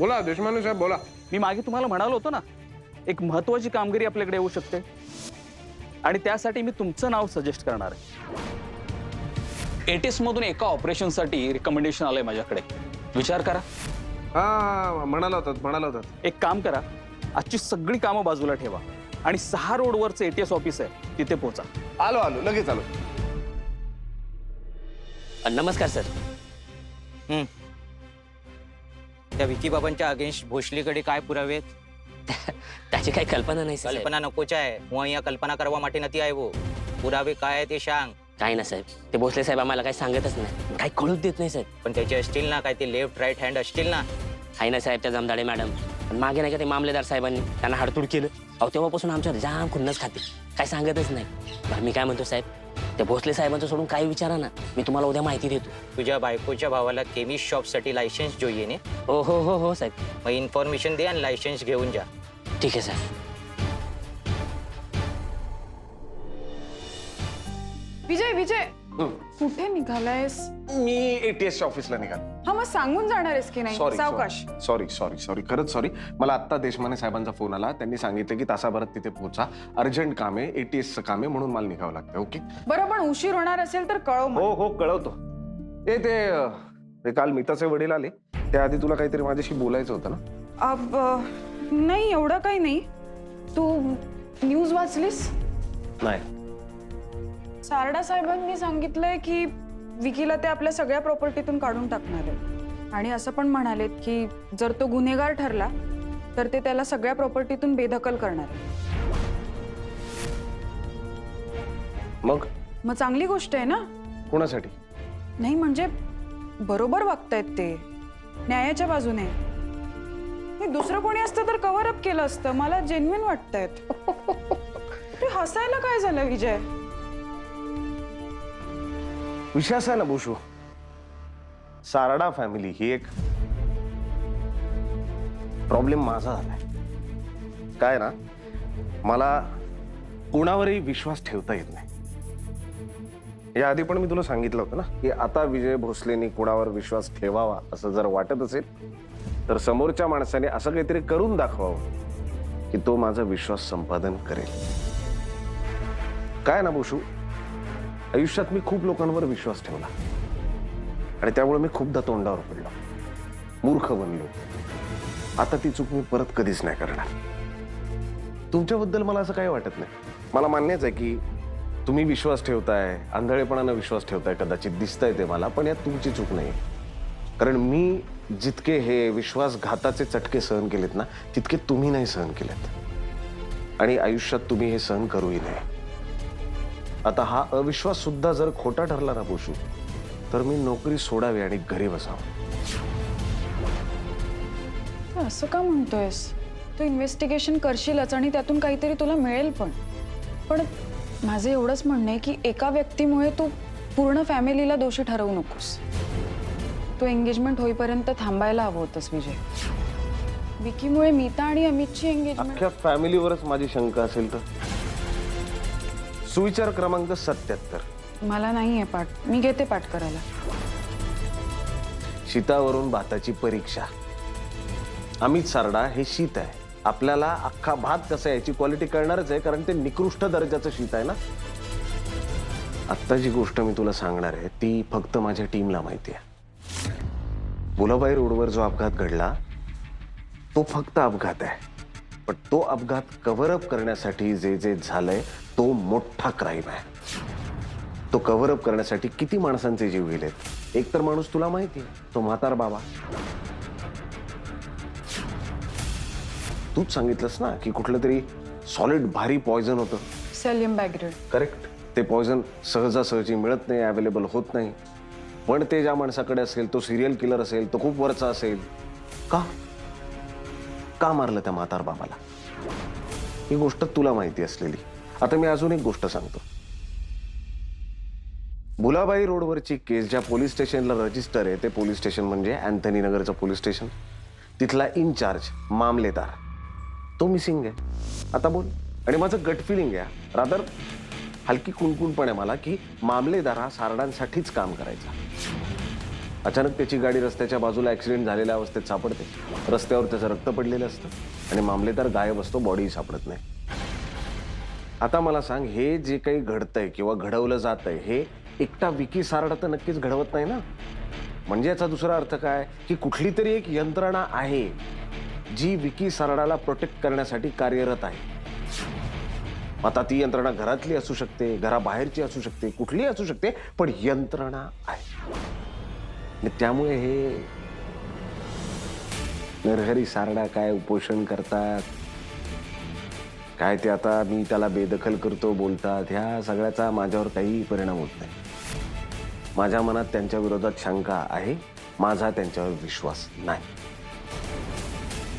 बोला देशमाने साहेब बोला. मी मागे तुम्हाला म्हणालो होतो ना, एक महत्वाची कामगिरी आपल्याकडे येऊ शकते आणि त्यासाठी मी तुमचं नाव सजेस्ट करणार आहे. एटीएस मधून एका ऑपरेशनसाठी रिकमेंडेशन आलंय माझ्याकडे. विचार करा. हा म्हणाला होतात. एक काम करा, आजची सगळी कामं बाजूला ठेवा आणि 6 रोडवरचं एटीएस ऑफिस आहे तिथे पोहोचा. आलो लगेच आलो. नमस्कार सर. त्या विकी बाबांच्या अगेन्स्ट भोसलेकडे काय पुरावे आहेत? त्याची काही कल्पना नाही सर. कल्पना नकोच आहे. હું અહીંયા કલ્પના કરવા માટે નથી આવ્યો. પુરાવે काय आहे ते सांग. काही ना साहेब, ते भोसले साहेब आम्हाला काही सांगतच नाही, काही कळूच देत नाही साहेब. पण त्याचे असतील ना काय ते लेफ्ट राईट हँड असतील ना. काही ना साहेब, त्या जमदाडे मॅडम मागे नाही का ते मामलेदार साहेबांनी त्यांना हाडतूड केलं. अहो तेव्हापासून आमच्यावर जाम खुन्नस खाते, काय सांगतच नाही. बरं मी काय म्हणतो साहेब, त्या भोसले साहेबांचं सोडून काही विचारा ना, मी तुम्हाला उद्या माहिती देतो. तुझ्या बायकोच्या भावाला केमिस्ट शॉपसाठी लायसन्स જોઈએ ने. हो हो हो हो साहेब. मग इन्फॉर्मेशन दे आणि लायसन्स घेऊन जा. ठीक आहे साहेब. विजय विजय कुठे निघालायस? मी एटीएस ऑफिसला निघालो. हा मग सांगून जाणार आहेस की नाही? सावकाश. सॉरी खरंच सॉरी. मला आत्ता देशमाने साहेबांचा फोन आला. त्यांनी सांगितलं की तासाभरात तिथे पोहोचा, अर्जंट काम आहे, एटीएसचं काम आहे, म्हणून मला निघावं लागतं. ओके बरं पण उशीर होणार असेल तर कळव मला. हो कळवतो. ते काल मीताचे वडील आले, त्याआधी तुला काहीतरी माझ्याशी बोलायचं होतं ना? नाही एवढं काही नाही. तू न्यूज वाचलीस? नाही. सारडा साहेबांनी सांगितलंय की विकीला ते आपल्या सगळ्या प्रॉपर्टीतून काढून टाकणार आहे आणि असं पण म्हणालेत की जर तो गुन्हेगार ठरला तर ते त्याला सगळ्या प्रॉपर्टीतून बेदखल करणार आहे. मग चांगली गोष्ट आहे ना? कोणासाठी? नाही म्हणजे बरोबर वागतायत ते, न्यायाच्या बाजूने. दुसरं कोणी असतं तर कव्हर अप केलं असतं. मला जेन्युइन वाटतायत. ते हसायला काय झालं विजय? विषय असा आहे ना भूषू, सारडा फॅमिली ही एक प्रॉब्लेम माझा झालाय. काय ना, मला कोणावरही विश्वास ठेवता येत नाही. या आधी पण मी तुला सांगितलं होतं ना की आता विजय भोसलेनी कोणावर विश्वास ठेवावा असं जर वाटत असेल तर समोरच्या माणसाने असं काहीतरी करून दाखवावं की तो माझा विश्वास संपादन करेल. काय ना भूषू, आयुष्यात मी खूप लोकांवर विश्वास ठेवला आणि त्यामुळे मी खूपदा तोंडावर पडलो, मूर्ख बनलो. आता ती चूक मी परत कधीच नाही करणार. तुमच्याबद्दल मला असं काही वाटत नाही. मला मान्यच आहे की तुम्ही विश्वास ठेवताय, आंधळेपणानं विश्वास ठेवताय, कदाचित दिसतंय ते मला, पण यात तुमची चूक नाही. कारण मी जितके हे विश्वासघाताचे चटके सहन केलेत ना, तितके तुम्ही नाही सहन केलेत आणि आयुष्यात तुम्ही हे सहन करूही नाही. आता हा अविश्वास सुद्धा जर खोटा ठरला ना भूषू, तर मी नोकरी सोडावी आणि घरी बसावं. असं का म्हणतोयस? तू इन्व्हेस्टिगेशन करशीलच आणि त्यातून काहीतरी तुला मिळेल पण माझं एवढंच म्हणणं आहे की एका व्यक्तीमुळे तू पूर्ण फॅमिलीला दोषी ठरवू नकोस. तू एंगेजमेंट होईपर्यंत थांबायला हवं होतंस विजय. विकीमुळे मीता आणि अमितची एंगेजमेंट. अख्ख्या फॅमिलीवरच माझी शंका असेल तर? सुविचार क्रमांक 77. मला नाहीये पाठ, मी घेते पाठ करायला. शीतावरून भाताची परीक्षा. अमित सारडा हे शीत आहे. आपल्याला अख्खा भात कसा याची क्वालिटी कळणारच आहे, कारण ते निकृष्ट दर्जाचं शीत आहे ना. आत्ता जी गोष्ट मी तुला सांगणार आहे ती फक्त माझ्या टीमला माहिती आहे. भुलाबाई रोडवर जो अपघात घडला तो फक्त अपघात आहे, पण तो अपघात कव्हर अप करण्यासाठी जे झालंय तो मोठा क्राईम आहे. तो कव्हर अप करण्यासाठी किती माणसांचे जीव गेलेत. एक तर माणूस तुला माहिती आहे, तो म्हातार बाबा. तूच सांगितलंस ना की कुठलं तरी सॉलिड भारी पॉयझन होतं. सेलियम बॅग्रेड. करेक्ट. ते पॉयझन सहजासहजी मिळत नाही, अवेलेबल होत नाही. पण ते ज्या माणसाकडे असेल तो सिरियल किलर असेल, तो खूप वरचा असेल. का मारलं त्या म्हातार बाबाला? ही गोष्ट तुला माहिती असलेली. आता मी अजून एक गोष्ट सांगतो. भुलाबाई रोडवरची केस ज्या पोलीस स्टेशनला रजिस्टर आहे ते पोलीस स्टेशन म्हणजे अँथनी नगरचं पोलीस स्टेशन. तिथला इनचार्ज मामलेदार तो मिसिंग आहे. आता बोल. आणि माझं गट फिलिंग आहे, रादर हलकी कुणकुण पण आहे मला, की मामलेदार हा सारडांसाठीच काम करायचा. अचानक त्याची गाडी रस्त्याच्या बाजूला ऍक्सिडेंट झालेल्या अवस्थेत सापडते. रस्त्यावर त्याचं रक्त पडलेलं असतं आणि मामलेदार गायब असतो, बॉडी सापडत नाही. आता मला सांग, हे जे काही घडतंय किंवा घडवलं जात आहे हे एकटा विकी सारडा तर नक्कीच घडवत नाही ना. म्हणजे याचा दुसरा अर्थ काय की कुठली तरी एक यंत्रणा आहे जी विकी सारडाला प्रोटेक्ट करण्यासाठी कार्यरत आहे. आता ती यंत्रणा घरातली असू शकते, घराबाहेरची असू शकते, कुठलीही असू शकते, पण यंत्रणा आहे. आणि त्यामुळे हे नरहरी सारडा काय उपोषण करतात, काय ते आता मी त्याला बेदखल करतो बोलतात, ह्या सगळ्याचा माझ्यावर काही परिणाम होत नाही. माझ्या मनात त्यांच्या विरोधात शंका आहे, माझा त्यांच्यावर विश्वास नाही.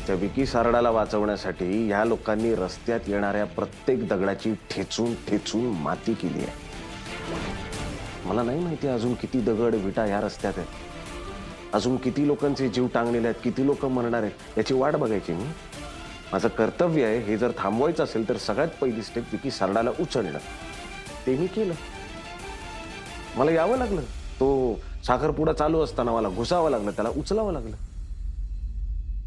त्या विकी सारडाला वाचवण्यासाठी ह्या लोकांनी रस्त्यात येणाऱ्या प्रत्येक दगडाची ठेचून ठेचून माती केली आहे. मला नाही माहिती अजून किती दगड विटा ह्या रस्त्यात आहेत, अजून किती लोकांचे जीव टांगलेले आहेत, किती लोक मरणार आहेत याची वाट बघायची मी. माझं कर्तव्य आहे हे जर थांबवायचं असेल तर सगळ्यात पहिली स्टेप विकी सारडाला उचलणं. ते मी केलं. मला यावं लागलं, तो साखरपुडा चालू असताना मला घुसावं लागलं, त्याला उचलावं लागलं.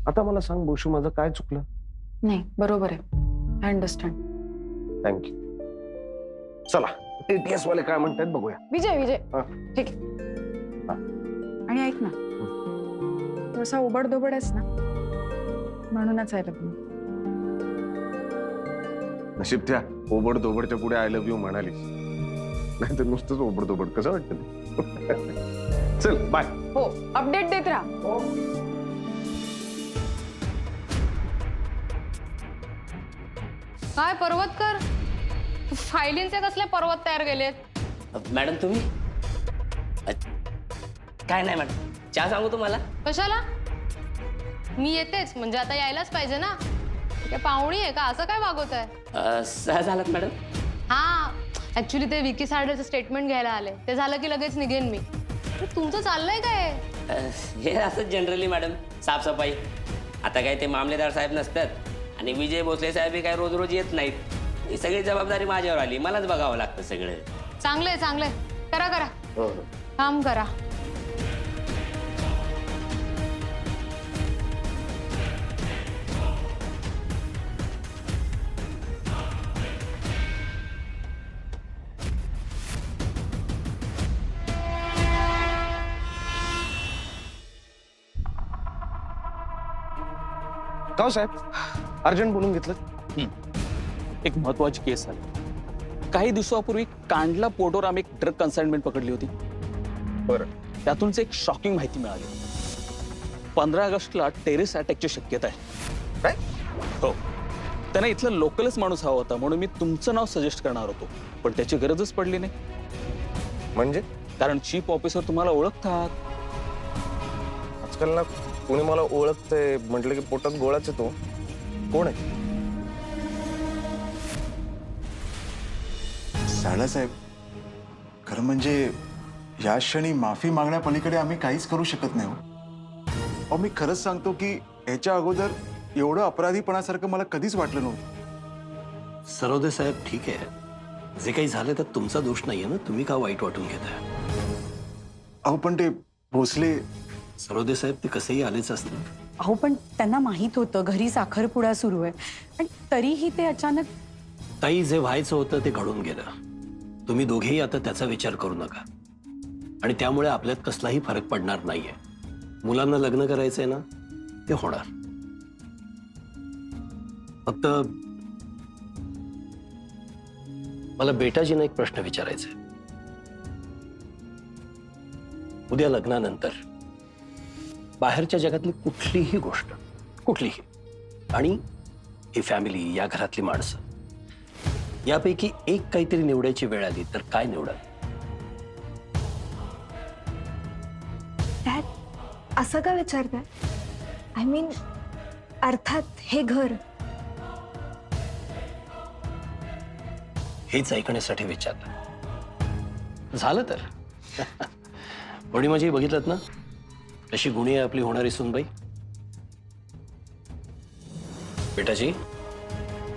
आता मला सांग बोशू, माझं काय चुकलं? नाही, बरोबर आहे. I understand. थँक्यू. चला ATS वाले काय म्हणतात बघूया. विजय विजय हा. ठीक आहे. आणि ऐक ना, तू असा ओबडधोबड आहेस ना, म्हणूनच आहे लग्न. नशीब त्या ओबड दोबडच्या पुढे आय लव्ह यू म्हणाली, नाही तर नुसतंच ओबड-दोबड. कसं वाटतं ते? चल बाय. हो, अपडेट देत राहा. काय पर्वतकर, फायलींचे कसले पर्वत तयार केलेत? मॅडम तुम्ही काय नाही मॅडम, चहा सांगू तुम्हाला? कशाला? मी येतेच म्हणजे आता यायलाच पाहिजे ना. काय पाहुणी आहे का, असं काय वागवत आहे? सहज आलात मॅडम? हा, ऍक्च्युली ते विकी सारडेचं स्टेटमेंट घ्यायला आले. ते झालं की लगेच निघेन मी. तुमचं चाललंय काय? हे असं जनरली मॅडम, साफसफाई. आता काय ते मामलेदार साहेब नसतात आणि विजय भोसले साहेब काय रोज रोज येत नाहीत. ही सगळी जबाबदारी माझ्यावर आली, मलाच बघावं लागतं सगळं. चांगलंय चांगलंय, करा करा, काम करा. का हो साहेब, अर्जंट बोलून घेतलं? एक महत्वाची केस आहे. काही दिवसापूर्वी कांडला पोर्टवर आम्ही एक ड्रग कन्साइनमेंट पकडली होती. बरं. त्यातूनच एक शॉकिंग माहिती मिळाली. 15 ऑगस्टला टेरेस अटॅकची शक्यता आहे. काय? हो. त्यांना इथला लोकलच माणूस हवा होता, म्हणून मी तुमचं नाव सजेस्ट करणार होतो, पण त्याची गरजच पडली नाही. म्हणजे कारण चीफ ऑफिसर तुम्हाला ओळखतात. आजकाल ना कोणी मला ओळखतंय म्हटलं की पोटात गोळाच येतो. कोण आहे? सारडा साहेब, खरं म्हणजे या क्षणी माफी मागण्यापलीकडे आम्ही काहीच करू शकत नाही. अहो, मी खरंच सांगतो की ह्याच्या अगोदर एवढं अपराधीपणासारखं मला कधीच वाटलं नव्हतं. सरोदे साहेब, ठीक आहे, जे काही झालं तर तुमचा दोष नाहीये ना, तुम्ही का वाईट वाटून घेताय? अहो पण ते भोसले. सरोदे साहेब, ते कसेही आलेच असतील. अहो पण त्यांना माहित होतं घरी साखरपुडा सुरू आहे आणि तरीही ते अचानक. ताई, जे व्हायचं होतं ते घडून गेलं. तुम्ही दोघेही आता त्याचा विचार करू नका आणि त्यामुळे आपल्यात कसलाही फरक पडणार नाहीये. मुलांना लग्न करायचंय ना, ते होणार. फक्त मला बेटाजींना एक प्रश्न विचारायचा आहे. उद्या लग्नानंतर बाहेरच्या जगातली कुठलीही गोष्ट, कुठलीही, आणि ही फॅमिली, या घरातली माणसं, यापैकी एक काहीतरी निवडायची वेळ आली तर काय निवडाल? डॅड, असं का विचारताय? आय मीन, अर्थात हे घर. हेच ऐकण्यासाठी विचारलं. झालं तर कोणी माझी बघितलं ना कशी गुणी आहे आपली होणारी सुनबाई. बेटाजी,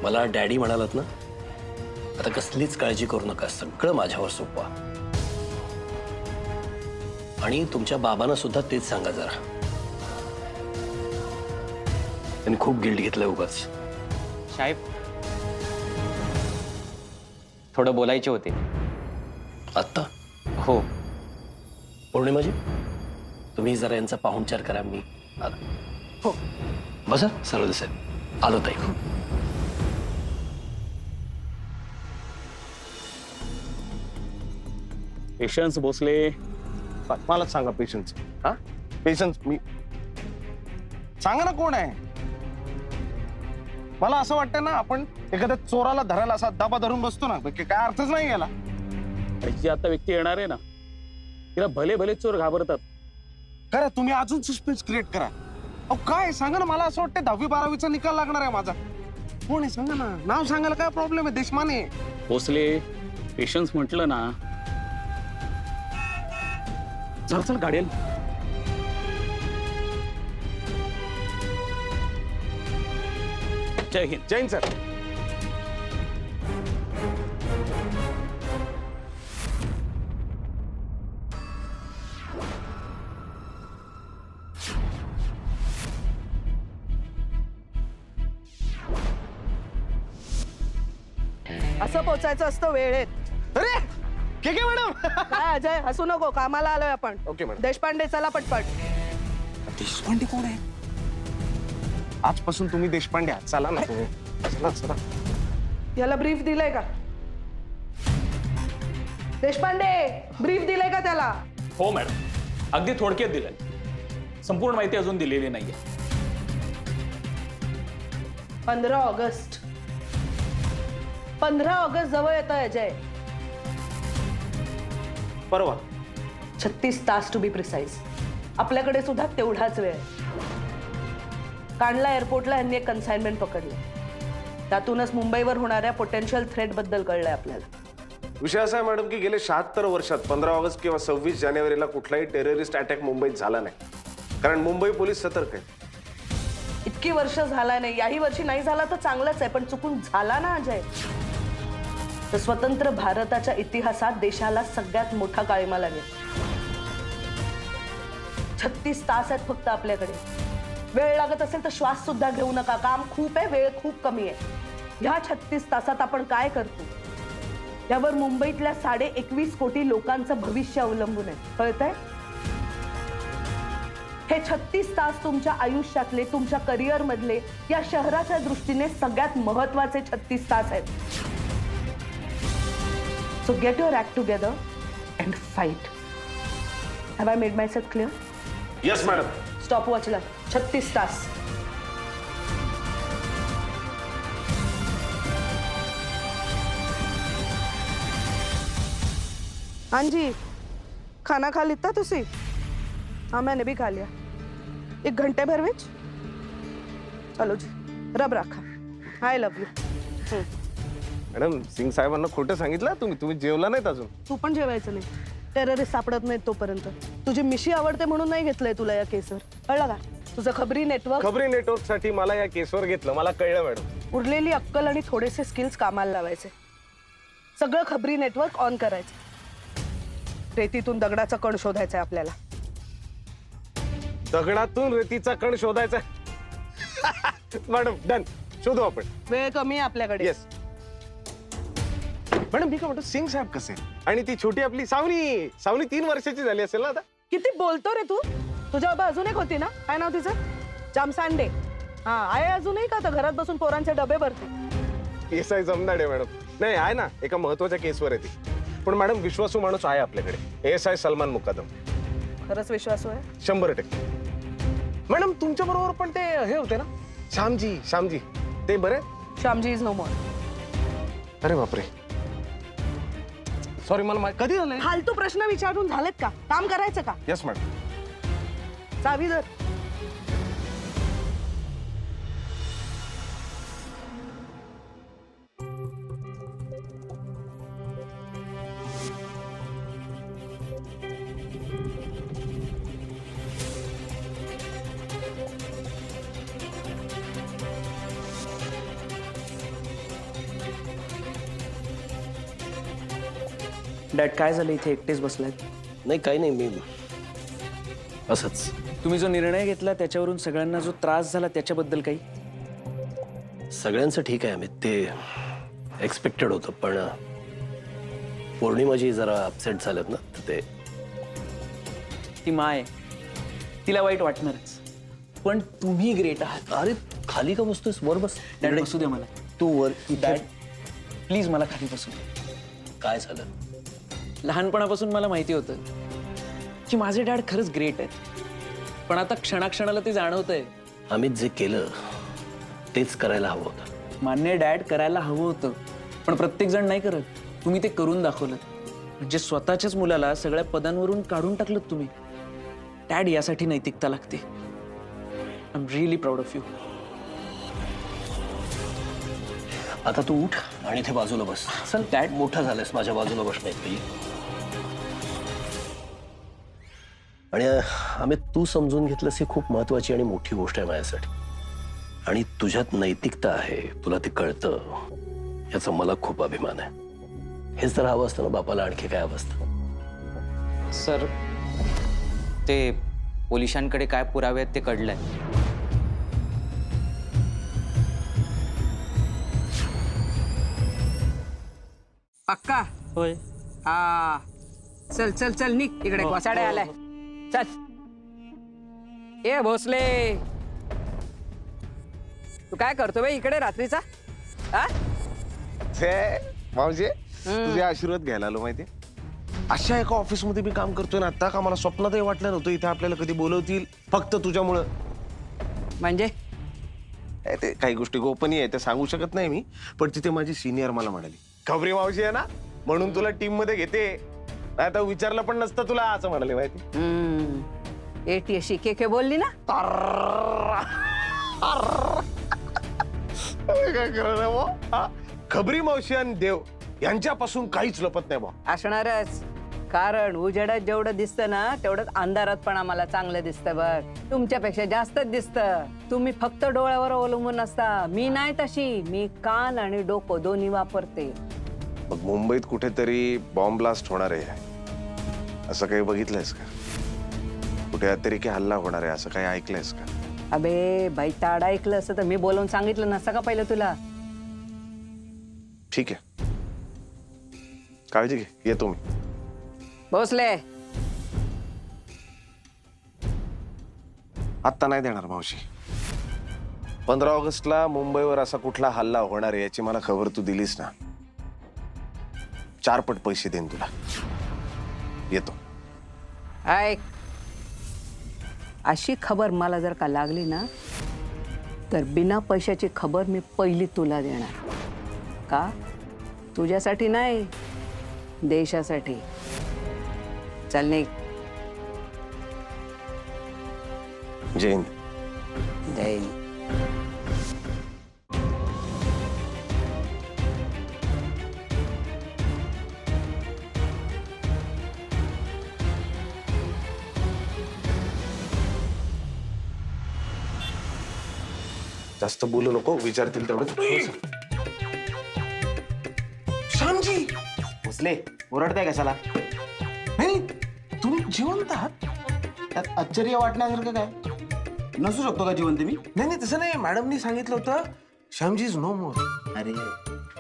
मला डॅडी म्हणालात ना, आता कसलीच काळजी करू नका, सगळं माझ्यावर सोपवा. आणि तुमच्या बाबांना सुद्धा तेच सांगा जरा. त्यांनी खूप गिल्ट घेतलंय उगाच. साहेब थोडं बोलायचे होते. आत्ता हो. पौर्णिमाजी, तुम्ही जरा यांचा पाहुणचार करा. मी आलो. हो. बसा सरळ दिसेल. आलो ताई. पेशन्स भोसले. मला सांगा पेशन्स. हा पेशन्स मी सांगा ना कोण आहे. मला असं वाटतं ना आपण एखाद्या चोराला धरायला असा दाबा धरून बसतो ना, काय अर्थच नाही याला. आणि जी आता व्यक्ती येणार आहे ना, तिला भले भले चोर घाबरतात. खरं तुम्ही अजून सस्पेन्स क्रिएट करा. अहो काय सांगा ना, मला असं वाटतं 10वी-12वीचा निकाल लागणार आहे माझा. कोण आहे सांगा ना, नाव सांगायला काय प्रॉब्लेम आहे. देशमाने. भोसले, पेशन्स म्हटलं ना, चल चल गाडी आली. जय हिंद. जैन सर. असं पोचायचं असतं वेळेत. अरे के मॅडम. काय अजय, हसू नको, कामाला आलोय आपण. Okay madam. देशपांडे चला पटपट. देशपांडे कोण आहे? आजपासून तुम्ही देशपांडे आहात. चला ना तुम्ही. चला चला. याला ब्रीफ दिलंय का? देशपांडे ब्रीफ दिलंय का त्याला? हो मॅडम, अगदी थोडक्यात दिलंय. संपूर्ण माहिती अजून दिलेली नाहीये. 15 ऑगस्ट. 15 ऑगस्ट जवळ येतं अजय. परवा. 36 तास टू बी प्रिसाइज. आपल्याकडे सुद्धा तेवढाच वेळ आहे. कांडला एअरपोर्टला यांनी एक कन्साइनमेंट पकडली. त्यातूनच मुंबईवर होणाऱ्या पोटेन्शियल थ्रेट बद्दल कळलंय आपल्याला. विषय असा आहे मॅडम की गेले 76 वर्षात 15 ऑगस्ट किंवा 26 जानेवारीला कुठलाही टेररिस्ट अटॅक मुंबईत झाला नाही. कारण मुंबई पोलीस सतर्क आहेत. इतकी वर्ष झाला नाही, याही वर्षी नाही झाला तर चांगलंच आहे, पण चुकून झाला ना अजय, तर स्वतंत्र भारताच्या इतिहासात देशाला सगळ्यात मोठा काळिमा लागेल. 36 तास आहेत फक्त आपल्याकडे. वेळ लागत असेल तर श्वास सुद्धा घेऊ नका. काम खूप आहे, वेळ खूप कमी आहे. ह्या 36 तासात आपण काय करतो यावर मुंबईतल्या 21.5 कोटी लोकांचं भविष्य अवलंबून आहे. कळतंय? हे 36 तास तुमच्या आयुष्यातले, तुमच्या करिअर मधले, या शहराच्या दृष्टीने सगळ्यात महत्वाचे 36 तास आहेत. So get your act together and fight. Have I made myself clear? Yes madam. Stop वॉचला 36 तास. हाँ जी, खाना खा लेता तुसी? हाँ मैंने भी खा लिया. 1 घंटे भर विच. चलो जी, रब राखा. I love you. Madam, Singh साहेबांना खोटं सांगितलं तुम्ही जेवला नाहीत अजून. तू पण जेवायचं नाही. टेररिस्ट सापडत नाहीत तोपर्यंत. तुझी मिशी आवडते म्हणून नाही घेतलंय तुला या केसवर. कळलं का? तुझं खबरी नेटवर्क साठी मला या केसवर घेतलं. मला कळलं मॅडम. उरलेली अक्कल आणि थोडेसे स्किल्स कामाला लावायचे. सगळं खबरी नेटवर्क ऑन करायचं. रेतीतून दगडाचा कण शोधायचा आपल्याला. दगडातून रेतीचा कण शोधायचा. Madam done. शोधू आपण. वेळ कमी आहे आपल्याकडे. Yes madam. मी काय म्हणतो, सिंग साहेब कसे? आणि ती छोटी आपली सावनी 3 वर्षाची झाली असेल ना आता. किती बोलतो रे तू. तुझ्या बाबा अजून एक होती ना, काय नाव तिचं? जामसांडे. हा आहे अजूनही का? तर घरात बसून पोरांचे डबे भरते. SI Jamdade madam. नाही आहे ना, एका महत्वाच्या केसवर आहे ती. पण मॅडम विश्वासू माणूस आहे आपल्याकडे. एसआय सलमान मुकादम. खरंच विश्वासू आहे? 100%. मॅडम तुमच्या बरोबर पण ते हे होते ना, श्यामजी ते बरे? श्यामजी इज नो मोर. अरे बापरे, सॉरी. मला कधी झालंय? फालतू प्रश्न विचारून झालेत का? काम करायचं का? Yes madam. चावी जर. डॅड काय झालं इथे एकटेच बसलाय? नाही काही नाही, मी असंच. तुम्ही जो निर्णय घेतला त्याच्यावरून सगळ्यांना जो त्रास झाला त्याच्याबद्दल काही? सगळ्यांचं ठीक आहे अमित, ते एक्सपेक्टेड होतं, पण पौर्णिमाजी जरा अपसेट झाल्यात ना, तर ते ती माय, तिला वाईट वाटणारच, पण तुम्ही ग्रेट आहात. अरे खाली का बसतोस, वर बस. डॅड बसू दे मला. तू वर डॅड प्लीज मला खाली बसू दे. काय झालं? लहानपणापासून मला माहिती होतं की माझे डॅड खरंच ग्रेट आहेत, पण आता क्षणाक्षणाला ते जाणवतंय. अमित जे केलं तेच करायला हवं होतं. मान्य डॅड, करायला हवं होतं, पण प्रत्येक जण नाही करत. तुम्ही ते करून दाखवलं, म्हणजे स्वतःच्याच मुलाला सगळ्या पदांवरून काढून टाकलं तुम्ही. डॅड, यासाठी नैतिकता लागते. I am really proud of you. आता तू उठ आणि इथे बाजूला बस. चल डॅड, मोठा झालायस, माझ्या बाजूला बसण्यात. आणि अमित, तू समजून घेतलंस ही खूप महत्वाची आणि मोठी गोष्ट आहे माझ्यासाठी. आणि तुझ्यात नैतिकता आहे, तुला ते कळतं, याचा मला खूप अभिमान आहे. हेच तर हवं असतं ना बापाला, आणखी काय हवं असतं? सर, ते पोलिसांकडे काय पुरावे आहेत ते कळलंय. पक्का? होय. हा, चल चल चल, निघ इकडे. घोसाडे आलाय. चल. ए भोसले, तू काय करतो बे इकडे रात्रीचा? हा? मावशी, तुझे आशीर्वाद घ्यायला आलो माहितीये. अशा एका ऑफिसमध्ये मी काम करतोय ना आता, का मला स्वप्नातही वाटलं नव्हतं इथे आपल्याला कधी बोलवतील, फक्त तुझ्यामुळं. म्हणजे ते काही गोष्टी गोपनीय आहे, ते सांगू शकत नाही मी, पण तिथे माझी सिनियर मला म्हणाली, खबरी मावशी आहे ना म्हणून तुला टीम मध्ये घेते, नाही तर विचारलं पण नसतं तुला, असं म्हणाले माहिती. एटी अशी के बोलली ना. काय करणार आहे बुवा? हा? खबरी मावशी आणि देव यांच्यापासून काहीच लपत नाही बा. असणारच, कारण उजेडात जेवढं दिसतं ना तेवढंच अंधारात पण आम्हाला चांगलं दिसतं. बघ, तुमच्यापेक्षा जास्तच दिसतं. तुम्ही फक्त डोळ्यावर अवलंबून असता. मी नाही तशी, मी कान आणि डोकं दोन्ही वापरते. मग मुंबईत कुठेतरी बॉम्ब ब्लास्ट होणार आहे असं काही बघितलंयस का? कुठे अतिरेकी हल्ला होणार आहे असं काही ऐकलंयस का? अबे बाई, ताड ऐकलं असतं तर मी बोलवून सांगितलं नसतं का पहिलं तुला? ठीक आहे, काळजी घे, येतो मी. भोसले, आत्ता नाही देणार मावशी. 15 ऑगस्टला मुंबईवर असा कुठला हल्ला होणार आहे याची मला खबर तू दिलीस ना, 4 पट पैसे देईन तुला. येतो. ऐक, अशी खबर मला जर का लागली ना तर बिना पैशाची खबर मी पहिली तुला देणार. का? तुझ्यासाठी नाही, देशासाठी. चल निघ. जय हिंद. जय हिंद. जास्त बोलू नको, विचारतील तेवढं. श्यामजी, भोसले, ओरडताय कशाला? नाही तुम्ही जिवंत आहात? त्यात आश्चर्य वाटण्यासारखं काय? नसू शकतो का जिवंत मी? नाही नाही, तसं नाही. मॅडमनी सांगितलं होतं श्यामजी इज नो मोर. अरे,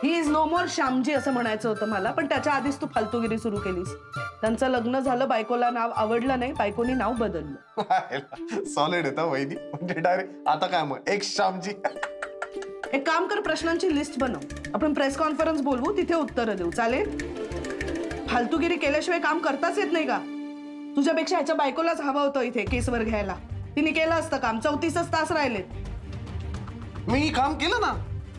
ही इज नो मोर श्यामजी असं म्हणायचं होतं मला, पण त्याच्या आधीच तू फालतूगिरी सुरू केलीस. त्यांचं लग्न झालं, बायकोला नाव आवडलं नाही, बायकोनी नाव बदललं. सॉलिड येतं वहिनी, म्हणजे डायरेक्ट आता काय मग एक श्यामजी. एक काम कर, प्रश्नांची लिस्ट बनव, आपण प्रेस कॉन्फरन्स बोलवू, तिथे उत्तरं देऊ. चालेल? फालतूगिरी केल्याशिवाय काम करताच येत नाही का? तुझ्यापेक्षा ह्याच्या बायकोलाच हवं होतं इथे केसवर घ्यायला. तिने केलं असतं काम. 34 तास राहिलेत. मी काम केलं ना.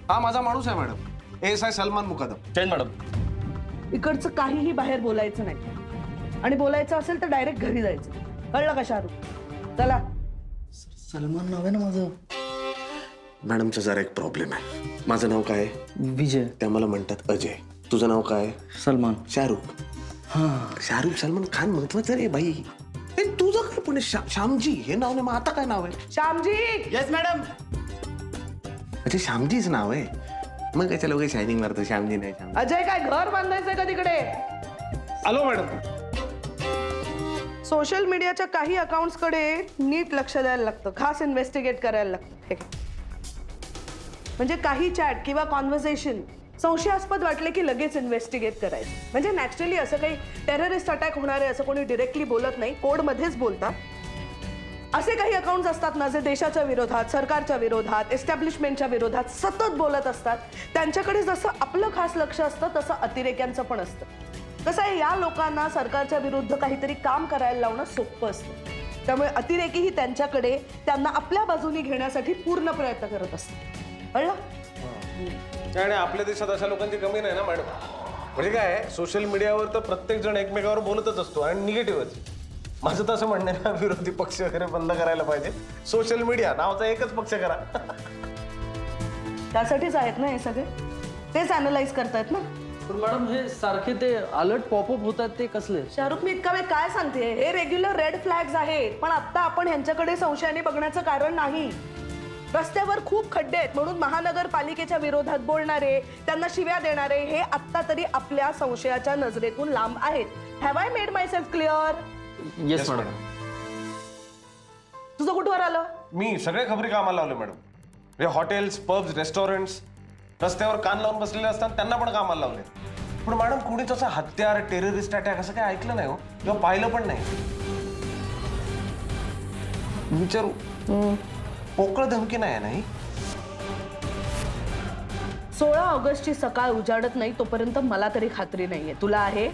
हा माझा माणूस आहे madam, ASI Salman Mukadam. Jain madam. इकडचं काहीही बाहेर बोलायचं नाही, आणि बोलायचं असेल तर डायरेक्ट घरी जायचं. कळलं का शाहरुख? चला. सलमान नाव आहे ना माझं. मॅडमचा जरा एक प्रॉब्लेम आहे. माझं नाव काय आहे? विजय. त्या मला म्हणतात अजय. तुझं नाव काय आहे? सलमान. शाहरुख. शाहरुख सलमान खान महत्वाचं रे बाई. तुझं काय पण श्यामजी हे नाव नाही, मग आता काय नाव आहे? श्यामजी. Yes madam. अच्छा, श्यामजीच नाव आहे. मग त्याच्या लोक शायनिंग मारतो, श्यामजी नाही. श्यामजी. अजय, काय घर बांधायचंय का तिकडे? आलो मॅडम. सोशल मीडियाच्या काही अकाउंट्सकडे नीट लक्ष द्यायला लागतं, खास इन्व्हेस्टिगेट करायला लागतं. हे घे. म्हणजे काही चॅट किंवा कॉन्व्हर्सेशन संशयास्पद वाटले की लगेच इन्व्हेस्टिगेट करायचं. म्हणजे नॅचरली असं काही टेररिस्ट अटॅक होणार आहे असं कोणी डिरेक्टली बोलत नाही, कोडमध्येच बोलतात. असे काही अकाउंट्स असतात ना जे देशाच्या विरोधात, सरकारच्या विरोधात, एस्टॅब्लिशमेंटच्या विरोधात सतत बोलत असतात. त्यांच्याकडे जसं आपलं खास लक्ष असतं तसं अतिरेक्यांचं पण असतं. कसं आहे, या लोकांना सरकारच्या विरुद्ध काहीतरी काम करायला लावणं सोपं असतं. त्यामुळे अतिरेकीही त्यांच्याकडे त्यांना आपल्या बाजूनी घेण्यासाठी पूर्ण प्रयत्न करत असतात. कळलं? आणि आपल्या देशात अशा लोकांची कमी नाही ना मॅडम. म्हणजे काय, सोशल मीडियावर तर प्रत्येक जण एकमेकावर बोलतच असतो आणि निगेटिव्हच. माझं तसं म्हणणं आहे ना, विरोधी पक्ष वगैरे बंद करायला पाहिजे. सोशल मीडिया नावाचा एकच पक्ष करा. त्यासाठीच आहेत ना हे सगळे, तेच अॅनलाइज करतायत ना. पण मॅडम हे सारखे ते अलर्ट पॉपअप होतात ते कसले? शाहरुख, मी इतका वेळ काय सांगते, हे रेग्युलर रेड फ्लॅग्स आहेत. पण आता आपण ह्यांच्याकडे संशयाने बघण्याचं कारण नाही. रस्त्यावर खूप खड्डे आहेत म्हणून महानगरपालिकेच्या विरोधात बोलणारे, त्यांना शिव्या देणारे हे आत्ता तरी आपल्या संशयाच्या नजरेतून लांब आहेत. Have I made myself clear? Yes madam. तुझं कुठवर आलं? मी सगळे खबरी कामाला लावले मॅडम. म्हणजे हॉटेल्स, पब्स, रेस्टॉरंट्स रस्त्यावर कान लावून बसलेले असतात त्यांना पण कामाला लावले. पण मॅडम कोणीच असं हत्यार, टेररिस्ट अटॅक असं काही ऐकलं नाही हो, किंवा पाहिलं पण नाही. विचारू, पोकळ धमकी नाही आहे नाही. 16 ऑगस्टची सकाळ उजाडत नाही तोपर्यंत मला तरी खात्री नाहीये. तुला आहे?